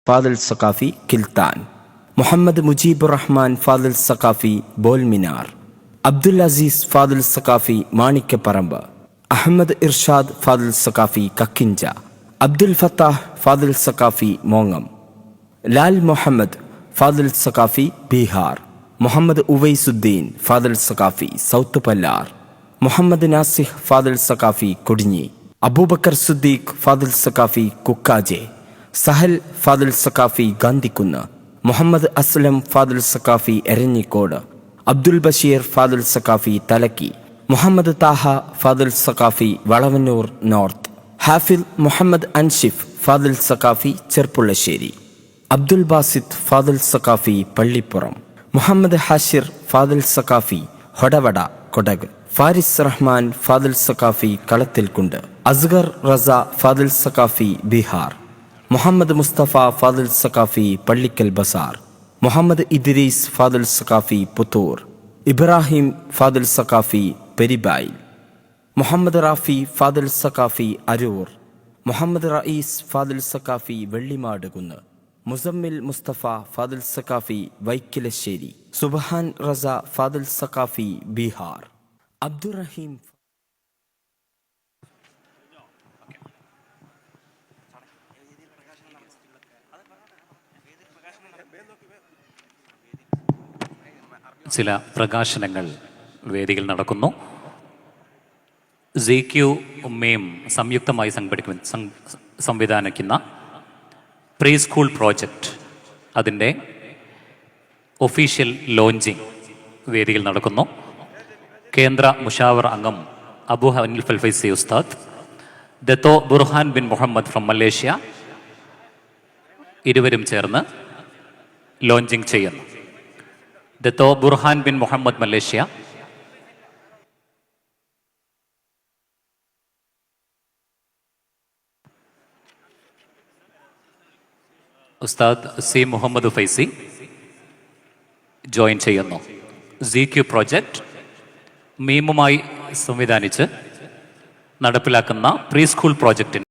Fadil Saqafi Kiltan, Muhammad Mujibur Rahman Fadil Saqafi ബോൽമിനാർ, Abdul Azeez Fadil Saqafi മാണിക്കപ്പറമ്പ്, Ahmed Irshad Fadil Saqafi കക്കിഞ്ച, Abdul Fattah Fadil Saqafi മോങ്ങം, Lal Muhammad Fadil Saqafi Bihar, Muhammad ഉവൈസുദ്ദീൻ Fadil Saqafi south Pallar, Muhammad Nasih Fadil Saqafi Kodinhi, Abubakar Siddiq Fadil Saqafi കുക്കാജെ, Sahal Fadil Saqafi Gandhikunnu, Muhammad Aslam Fadil Saqafi എരഞ്ഞിക്കോട്, Abdul Basheer Fadil Saqafi തലക്കി, Muhammad Thaha Fadil Saqafi Valavannur north, ഹാഫിൽ മുഹമ്മദ് അൻഷിഫ് ഫാദിൽ സഖാഫി ചെർപ്പുളശ്ശേരി, അബ്ദുൽ ബാസിത്ത് ഫാദിൽ സഖാഫി പള്ളിപ്പുറം, മുഹമ്മദ് ഹാഷിർ ഫാദിൽ സഖാഫി ഹൊടവട കൊടക്, ഫാരിസ് റഹ്മാൻ ഫാദിൽ സഖാഫി കളത്തിൽക്കുണ്ട്, അസ്ഗർ റസ ഫാദിൽ സഖാഫി ബീഹാർ, മുഹമ്മദ് മുസ്തഫ ഫാദിൽ സഖാഫി പള്ളിക്കൽ ബസാർ, മുഹമ്മദ് ഇദ്രീസ് ഫാദിൽ സഖാഫി പുത്തൂർ, ഇബ്രാഹിം ഫാദിൽ സഖാഫി പെരിബായിൽ, മുഹമ്മദ് റാഫി ഫാദിൽ സഖാഫി അരൂർ, മുഹമ്മദ് റയീസ് ഫാദിൽ സഖാഫി വെള്ളിമാട് കുന്ന്, മുസമ്മിൽ മുസ്തഫ ഫാദിൽ സഖാഫി വൈക്കിലശ്ശേരി, സുബ്ഹാൻ റസ ഫാദിൽ സഖാഫി ബീഹാർ, അബ്ദുറഹീം ചില പ്രകാശനങ്ങൾ വേദിയിൽ നടക്കുന്നു. ZQ ഉമ്മയും സംയുക്തമായി സംവിധാനിക്കുന്ന പ്രീ സ്കൂൾ പ്രോജക്റ്റ് അതിൻ്റെ ഒഫീഷ്യൽ ലോഞ്ചിങ് വേദിയിൽ നടക്കുന്നു. കേന്ദ്ര മുഷാവർ അംഗം അബു ഹനീഫ് അൽ ഫൈസി ഉസ്താദ്, Dato Burhan bin Muhammad from Malaysia ഇരുവരും ചേർന്ന് ലോഞ്ചിങ് ചെയ്യുന്നു. Dato Burhan bin Muhammad Malaysia, ഉസ്താദ് സി മുഹമ്മദ് ഫൈസി ജോയിൻ ചെയ്യുന്നു. ZQ പ്രോജക്റ്റ് മീമുമായി സംവിധാനിച്ച് നടപ്പിലാക്കുന്ന പ്രീ സ്കൂൾ പ്രോജക്റ്റിൻ്റെ